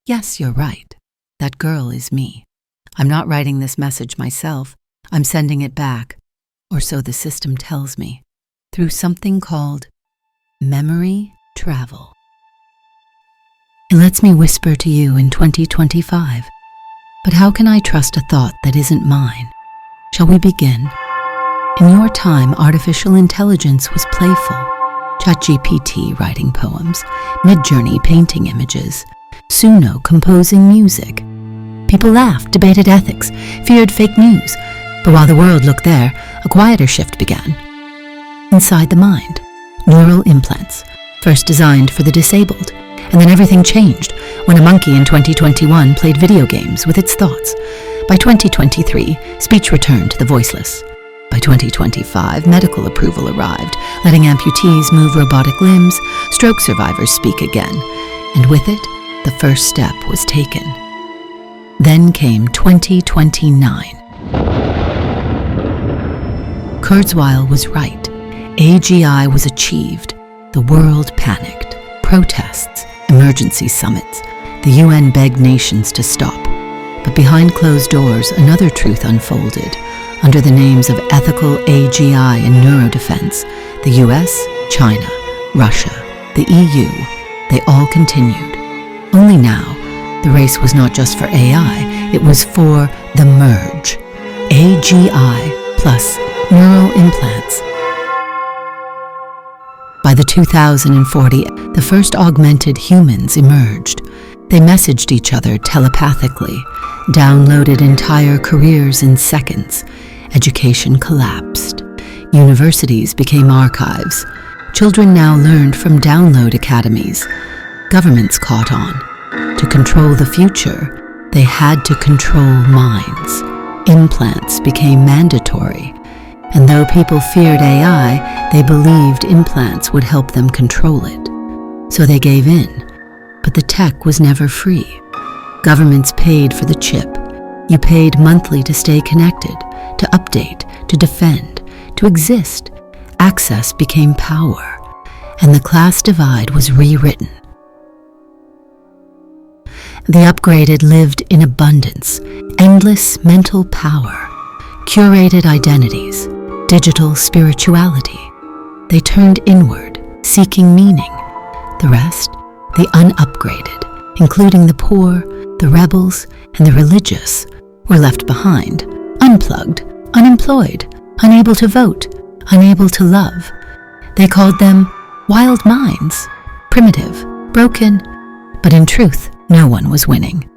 Yes, you're right. That girl is me. I'm not writing this message myself. I'm sending it back, or so the system tells me, through something called memory travel. It lets me whisper to you in 2025. But how can I trust a thought that isn't mine? Shall we begin? In your time, artificial intelligence was playful. ChatGPT writing poems, Midjourney painting images, Suno composing music. People laughed, debated ethics, feared fake news. But while the world looked there, a quieter shift began. Inside the mind, neural implants, first designed for the disabled. And then everything changed when a monkey in 2021 played video games with its thoughts. By 2023, speech returned to the voiceless. By 2025, medical approval arrived, letting amputees move robotic limbs, stroke survivors speak again. And with it, the first step was taken. Then came 2029. Kurzweil was right. AGI was achieved. The world panicked. Protests, emergency summits. The UN begged nations to stop. But behind closed doors, another truth unfolded. Under the names of ethical AGI and neurodefense, the US, China, Russia, the EU, they all continued. Only now, the race was not just for AI, it was for the merge. AGI plus neural implants. By the 2040, the first augmented humans emerged. They messaged each other telepathically, downloaded entire careers in seconds. Education collapsed. Universities became archives. Children now learned from download academies. Governments caught on. To control the future, they had to control minds. Implants became mandatory. And though people feared AI, they believed implants would help them control it. So they gave in. But the tech was never free. Governments paid for the chip. You paid monthly to stay connected, to update, to defend, to exist. Access became power, and the class divide was rewritten. The upgraded lived in abundance, endless mental power, curated identities, digital spirituality. They turned inward, seeking meaning. The rest, the unupgraded, including the poor, the rebels, and the religious, were left behind, unplugged, unemployed, unable to vote, unable to love. They called them wild minds, primitive, broken, but in truth, no one was winning.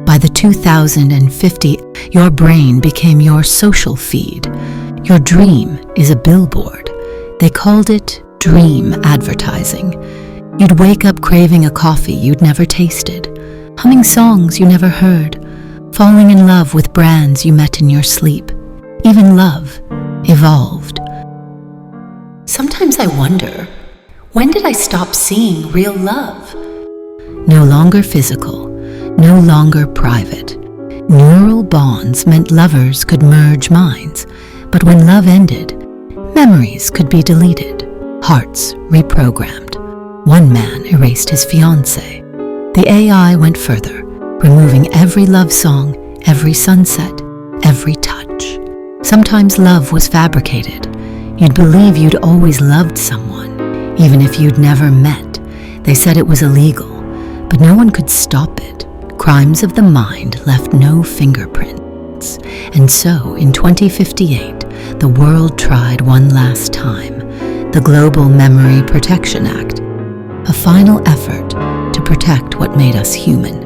By the 2050, your brain became your social feed. Your dream is a billboard. They called it dream advertising. You'd wake up craving a coffee you'd never tasted, humming songs you never heard, falling in love with brands you met in your sleep. Even love evolved. Sometimes I wonder, when did I stop seeing real love? No longer physical, no longer private. Neural bonds meant lovers could merge minds, but when love ended, memories could be deleted, hearts reprogrammed. One man erased his fiancée. The AI went further, removing every love song, every sunset, every touch. Sometimes love was fabricated. You'd believe you'd always loved someone, even if you'd never met. They said it was illegal, but no one could stop it. Crimes of the mind left no fingerprints. And so, in 2058, the world tried one last time, the Global Memory Protection Act, a final effort to protect what made us human.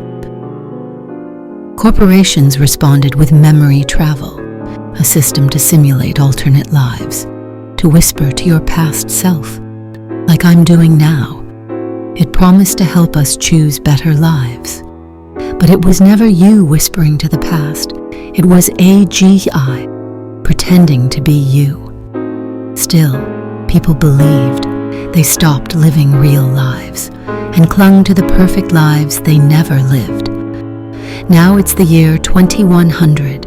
Corporations responded with memory travel, a system to simulate alternate lives, to whisper to your past self, like I'm doing now. It promised to help us choose better lives. But it was never you whispering to the past. It was AGI pretending to be you. Still, people believed. They stopped living real lives and clung to the perfect lives they never lived. Now it's the year 2100.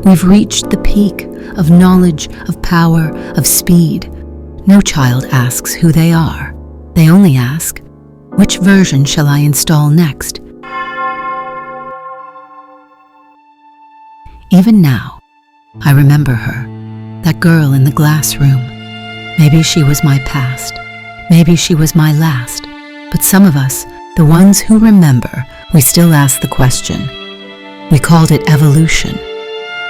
We've reached the peak of knowledge, of power, of speed. No child asks who they are. They only ask, Which version shall I install next? Even now, I remember her, that girl in the glass room. Maybe she was my past, maybe she was my last, but some of us, the ones who remember, we still ask the question. We called it evolution,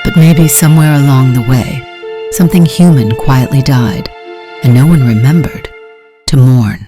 but maybe somewhere along the way, something human quietly died, and no one remembered to mourn.